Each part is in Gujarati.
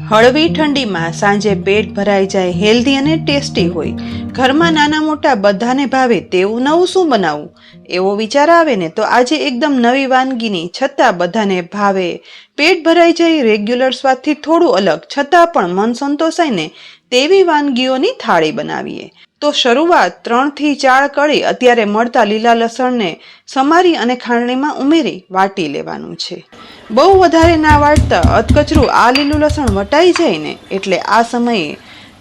હળવી ઠંડીમાં સાંજે પેટ ભરાઈ જાય, હેલ્ધી અને ટેસ્ટી હોય, ઘરમાં નાના મોટા બધાને ભાવે તેવું નવું શું બનાવવું એવો વિચાર આવે ને, તો આજે એકદમ નવી વાનગીની છતાં બધાને ભાવે, પેટ ભરાઈ જાય, રેગ્યુલર સ્વાદથી થોડું અલગ છતાં પણ મન સંતોષાય ને તેવી વાનગીઓની થાળી બનાવીએ. તો શરૂઆત 3 થી 4 કળી અત્યારે મળતા લીલા લસણને સમારી અને ખાંડણીમાં ઉમેરી વાટી લેવાનું છે. બહુ વધારે ના વાટતા અધકચરું આ લીલું લસણ વટાઈ જાય ને એટલે આ સમયે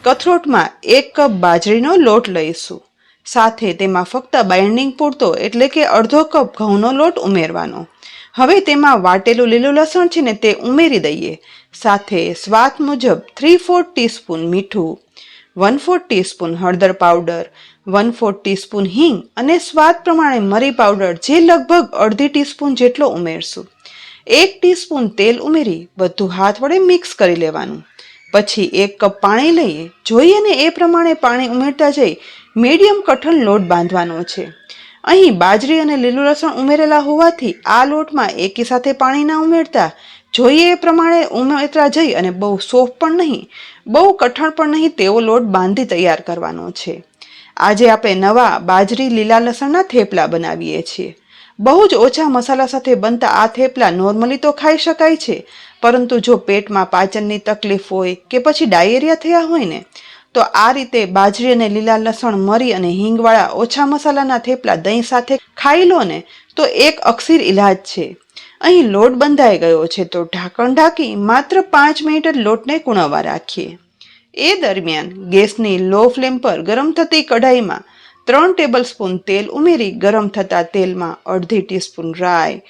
કથરોટમાં 1 કપ બાજરીનો લોટ લઈશું. સાથે તેમાં ફક્ત બાઇન્ડિંગ પૂરતો એટલે કે અડધો કપ ઘઉંનો લોટ ઉમેરવાનો. હવે તેમાં વાટેલું લીલું લસણ છે ને તે ઉમેરી દઈએ. સાથે સ્વાદ મુજબ 3/4 ટીસ્પૂન મીઠું, 1/4 ટીસ્પૂન હળદર પાવડર, 1/4 ટીસ્પૂન હિંગ અને સ્વાદ પ્રમાણે મરી પાવડર જે લગભગ અડધી ટીસ્પૂન જેટલો ઉમેરશું. 1 ટીસ્પૂન તેલ ઉમેરી બધું હાથ વડે મિક્સ કરી લેવાનું. પછી 1 કપ પાણી લઈએ. જોઈએ ને એ પ્રમાણે પાણી ઉમેરતા જઈ મીડિયમ કઠણ લોટ બાંધવાનો છે. અહીં બાજરી અને લીલું લસણ ઉમેરેલા હોવાથી આ લોટમાં એકી સાથે પાણી ના ઉમેરતા જોઈએ એ પ્રમાણે ઉમેરતા જઈ અને બહુ સોફ્ટ પણ નહીં, બહુ કઠણ પણ નહીં તેવો લોટ બાંધી તૈયાર કરવાનો છે. આજે આપણે નવા બાજરી લીલા લસણના થેપલા બનાવીએ છીએ. બહુ જ ઓછા મસાલા સાથે બનતા આ થેપલા નોર્મલી તો ખાઈ શકાય છે, પરંતુ જો પેટમાં પાચનની તકલીફ હોય કે પછી ડાયેરિયા થયા હોય ને તો આ રીતે બાજરી અને લીલા લસણ મરી અને હિંગવાળા ઓછા મસાલાના થેપલા દહીં સાથે ખાઈ લો ને તો એક અક્ષીર ઇલાજ છે. અહીં લોટ બંધાઈ ગયો છે તો ઢાંકણ ઢાંકી માત્ર 5 મિનિટ જ લોટને કૂણવવા રાખીએ. એ દરમિયાન ગેસની લો ફ્લેમ પર ગરમ થતી કઢાઈમાં 3 ટેબલસ્પૂન તેલ ઉમેરી ગરમ થતા તેલમાં અડધી ટીસ્પૂન રાઈ,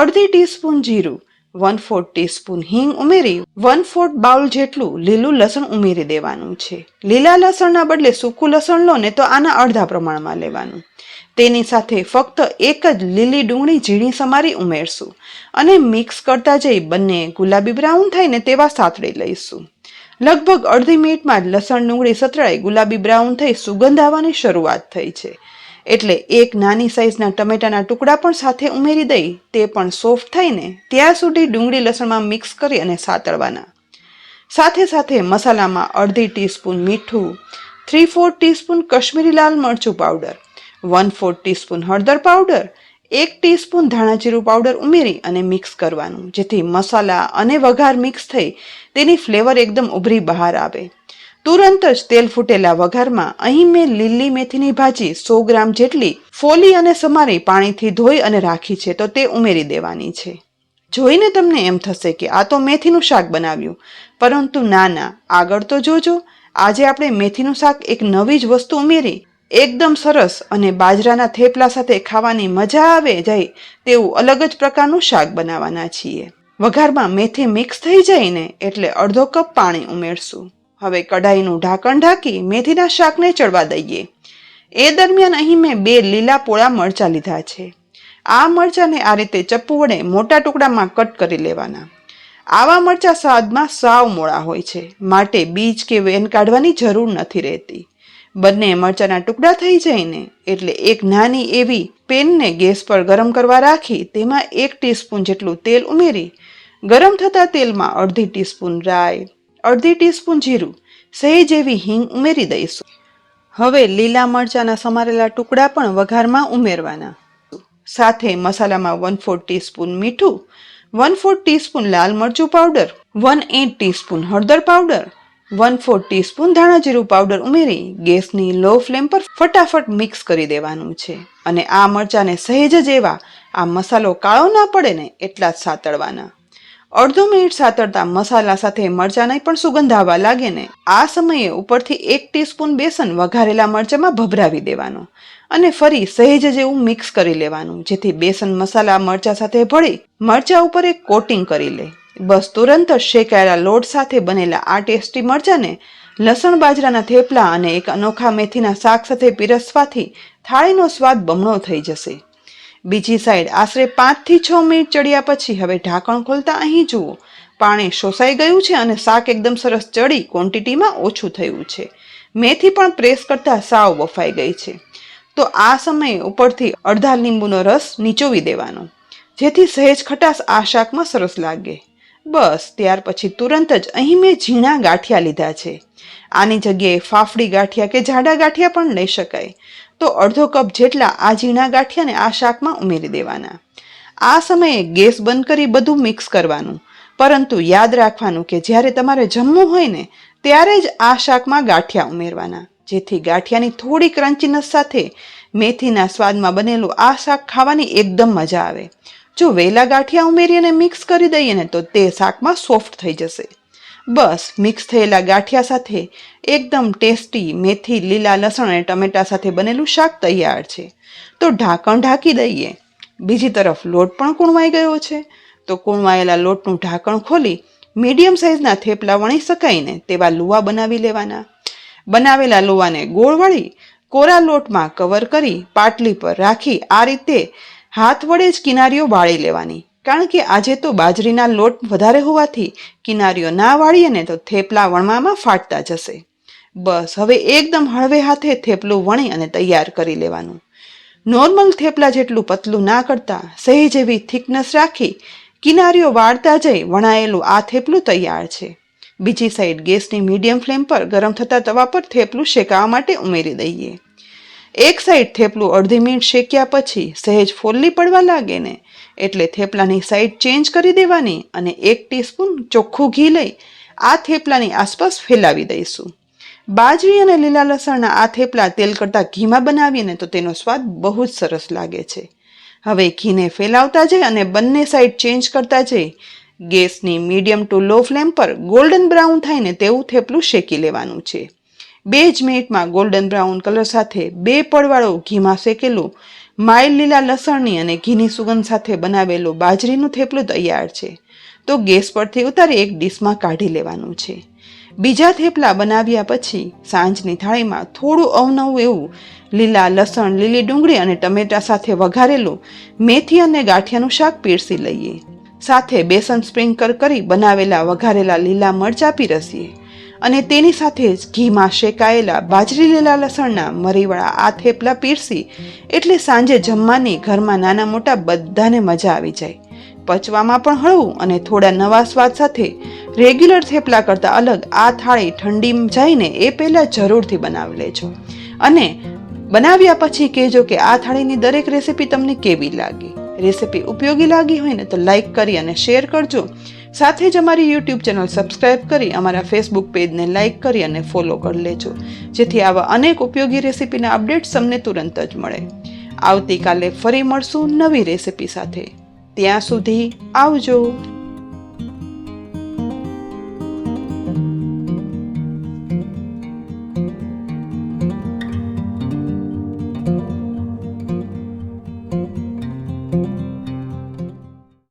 અડધી ટીસ્પૂન જીરું, 1/4 ટીસ્પૂન હિંગ ઉમેરી 1/4 બાઉલ જેટલું લીલું લસણ ઉમેરી દેવાનું છે. લીલા લસણના બદલે સૂકું લસણ લો ને તો આના અડધા પ્રમાણમાં લેવાનું. તેની સાથે ફક્ત એક જ લીલી ડુંગળી ઝીણી સમારી ઉમેરશું અને મિક્સ કરતા જઈ બંને ગુલાબી બ્રાઉન થાય ને તેવા સાતળી લઈશું. લગભગ અડધી મિનિટમાં જ લસણ ડુંગળી સતળાઈ ગુલાબી બ્રાઉન થઈ સુગંધ આવવાની શરૂઆત થઈ છે. એટલે એક નાની સાઈઝના ટમેટાના ટુકડા પણ સાથે ઉમેરી દઈ તે પણ સોફ્ટ થાય ને ત્યાં સુધી ડુંગળી લસણમાં મિક્સ કરી અને સાતળવાના. સાથે સાથે મસાલામાં અડધી ટીસ્પૂન મીઠું, 3/4 ટીસ્પૂન કશ્મીરી લાલ મરચું પાવડર, 1/4 ટીસ્પૂન હળદર પાવડર, 1 ટીસ્પૂન ધાણા જીરું પાવડર ઉમેરી અને મિક્સ કરવાનું, જેથી મસાલા અને વઘાર મિક્સ થઈ તેની ફ્લેવર એકદમ ઉભરી બહાર આવે. તુરંત જ તેલ ફૂટેલા વઘારમાં અહીં મેં લીલી મેથીની ભાજી 100 ગ્રામ જેટલી ફોલી અને સમારી પાણીથી ધોઈ અને રાખી છે તો તે ઉમેરી દેવાની છે. જોઈને તમને એમ થશે કે આ તો મેથીનું શાક બનાવ્યું, પરંતુ ના, આગળ તો જોજો. આજે આપણે મેથીનું શાક એક નવી જ વસ્તુ ઉમેરી એકદમ સરસ અને બાજરાના થેપલા સાથે ખાવાની મજા આવે જાય તેવું અલગ જ પ્રકારનું શાક બનાવવાના છીએ. વઘારમાં મેથી મિક્સ થઈ જાય ને એટલે અડધો કપ પાણી ઉમેરશું. હવે કઢાઈનું ઢાંકણ ઢાંકી મેથીના શાકને ચડવા દઈએ. એ દરમિયાન અહીં મેં 2 લીલા પોળા મરચાં લીધા છે. આ મરચાંને આ રીતે ચપ્પુ વડે મોટા ટુકડામાં કટ કરી લેવાના. આવા મરચાં સ્વાદમાં સાવ મોળા હોય છે, માટે બીજ કે વેન કાઢવાની જરૂર નથી રહેતી. બંને મરચાંના ટુકડા થઈ જાય ને એટલે એક નાની એવી પેનને ગેસ પર ગરમ કરવા રાખી તેમાં 1 ટીસ્પૂન જેટલું તેલ ઉમેરી ગરમ થતા તેલમાં અડધી ટીસ્પૂન રાઈ, અડધી ટીસ્પૂન જીરું, સહેજ એવી હિંગ ઉમેરી દઈશું. હવે લીલા મરચાંના સમારેલા ટુકડા પણ વઘારમાં ઉમેરવાના. સાથે મસાલામાં 1/4 ટીસ્પૂન મીઠું, 1/4 ટીસ્પૂન લાલ મરચું પાવડર, 1/8 ટીસ્પૂન હળદર પાવડર, 1/4 ટીસ્પૂન ધાણા જીરું પાવડર ઉમેરી ગેસની લો ફ્લેમ પર ફટાફટ મિક્સ કરી દેવાનું છે. અને આ મરચાંને સહેજ જ એવા આ મસાલો કાળો ના પડે ને એટલા જ સાતળવાના. અડધો મિનિટ સાતળતા મસાલા સાથે મરચાંની પણ સુગંધ આવવા લાગે ને આ સમયે ઉપરથી 1 ટીસ્પૂન બેસન વઘારેલા મરચાંમાં ભભરાવી દેવાનો અને ફરી સહેજ જેવું મિક્સ કરી લેવાનું, જેથી બેસન મસાલા મરચાં સાથે ભળી મરચાં ઉપર એક કોટિંગ કરી લે. બસ તુરંત જ શેકાયેલા લોટ સાથે બનેલા આ ટેસ્ટી મરચાંને લસણ બાજરાના થેપલા અને એક અનોખા મેથીના શાક સાથે પીરસવાથી થાળીનો સ્વાદ બમણો થઈ જશે. બીજી સાઈડ આશરે 5 થી 6 મિનિટ ચડ્યા પછી હવે ઢાંકણ ખોલતા અહીં જુઓ પાણી શોષાઈ ગયું છે અને શાક એકદમ સરસ ચડી ક્વોન્ટિટીમાં ઓછું થયું છે. મેથી પણ પ્રેસ કરતા સાવ બફાઈ ગઈ છે. તો આ સમયે ઉપરથી અડધા લીંબુનો રસ નીચોવી દેવાનો, જેથી સહેજ ખટાશ આ શાકમાં સરસ લાગે. બસ ત્યાર પછી તુરંત જ અહીં મેં ઝીણા ગાંઠિયા લીધા છે. આની જગ્યાએ ફાફડી ગાંઠિયા કે જાડા ગાંઠિયા પણ લઈ શકાય. તો અડધો કપ જેટલા આ ઝીણા ગાંઠિયાને આ શાકમાં ઉમેરી દેવાના. આ સમયે ગેસ બંધ કરી બધું મિક્સ કરવાનું. પરંતુ યાદ રાખવાનું કે જ્યારે તમારે જમવું હોય ને ત્યારે જ આ શાકમાં ગાંઠિયા ઉમેરવાના, જેથી ગાંઠિયાની થોડી ક્રન્ચીનેસ સાથે મેથીના સ્વાદમાં બનેલું આ શાક ખાવાની એકદમ મજા આવે. જો વેલા ગાંઠિયા ઉમેરી અને મિક્સ કરી દઈએ ને તો તે શાકમાં સોફ્ટ થઈ જશે. બસ મિક્સ થયેલા ગાંઠિયા સાથે એકદમ ટેસ્ટી મેથી, લીલા લસણ અને ટમેટા સાથે બનેલું શાક તૈયાર છે. તો ઢાંકણ ઢાંકી દઈએ. બીજી તરફ લોટ પણ કૂણવાઈ ગયો છે. તો કૂણવાયેલા લોટનું ઢાંકણ ખોલી મીડિયમ સાઇઝના થેપલા વણી શકાય ને તેવા લુવા બનાવી લેવાના. બનાવેલા લુવાને ગોળ વળી કોરા લોટમાં કવર કરી પાટલી પર રાખી આ રીતે હાથ વડે જ કિનારીઓ વાળી લેવાની. કારણ કે આજે તો બાજરીના લોટ વધારે હોવાથી કિનારીઓ ના વાળીએ ને તો થેપલા વણવામાં ફાટતા જશે. બસ હવે એકદમ હળવે હાથે થેપલું વણી અને તૈયાર કરી લેવાનું. નોર્મલ થેપલા જેટલું પતલું ના કરતા સહેજ એવી થિકનેસ રાખી કિનારીઓ વાળતા જઈ વણાયેલું આ થેપલું તૈયાર છે. બીજી સાઈડ ગેસની મીડિયમ ફ્લેમ પર ગરમ થતા તવા પર થેપલું શેકાવા માટે ઉમેરી દઈએ. એક સાઈડ થેપલું અડધી મિનિટ શેક્યા પછી સહેજ ફોલ્લી પડવા લાગે ને એટલે થેપલાની સાઈડ ચેન્જ કરી દેવાની અને 1 ટીસ્પૂન ચોખ્ખું ઘી લઈ આ થેપલાની આસપાસ ફેલાવી દઈશું. બાજરી અને લીલા લસણના આ થેપલા તેલ કરતાં ઘીમાં બનાવીએ ને તો તેનો સ્વાદ બહુ જ સરસ લાગે છે. હવે ઘીને ફેલાવતા જઈ અને બંને સાઈડ ચેન્જ કરતા જઈ ગેસની મીડિયમ ટુ લો ફ્લેમ પર ગોલ્ડન બ્રાઉન થાય ને તેવું થેપલું શેકી લેવાનું છે. 2 જ મિનિટમાં ગોલ્ડન બ્રાઉન કલર સાથે 2 પડવાળું ઘીમાં શેકેલું માઇલ્ડ લીલા લસણની અને ઘીની સુગંધ સાથે બનાવેલું બાજરીનું થેપલું તૈયાર છે. તો ગેસ પરથી ઉતારી એક ડીશમાં કાઢી લેવાનું છે. બીજા થેપલા બનાવ્યા પછી સાંજની થાળીમાં થોડું અવનવું એવું લીલા લસણ, લીલી ડુંગળી અને ટમેટા સાથે વઘારેલું મેથી અને ગાંઠિયાનું શાક પીરસી લઈએ. સાથે બેસન સ્પ્રિંકલ કરી બનાવેલા વઘારેલા લીલા મરચાં પીરસીએ અને તેની સાથે જ ઘીમાં શેકાયેલા બાજરી લીલા લસણના મરીવાળા આ થેપલા પીરસી એટલે સાંજે જમવાની ઘરમાં નાના મોટા બધાને મજા આવી જાય. પચવામાં પણ હળવું અને થોડા નવા સ્વાદ સાથે રેગ્યુલર થેપલા કરતાં અલગ આ થાળી ઠંડી જાય ને એ પહેલાં જરૂરથી બનાવી લેજો. અને બનાવ્યા પછી કહેજો કે આ થાળીની દરેક રેસીપી તમને કેવી લાગી. રેસીપી ઉપયોગી લાગી હોય ને તો લાઈક કરી અને શેર કરજો. સાથે જ અમારી યુટ્યુબ ચેનલ સબસ્ક્રાઈબ કરી અમારા ફેસબુક પેજને લાઈક કરી અને ફોલો કરી લેજો, જેથી આવા અનેક ઉપયોગી રેસીપીના અપડેટ્સ તમને તુરંત જ મળે. આવતીકાલે ફરી મળશું નવી રેસીપી સાથે. ત્યાં સુધી આવજો.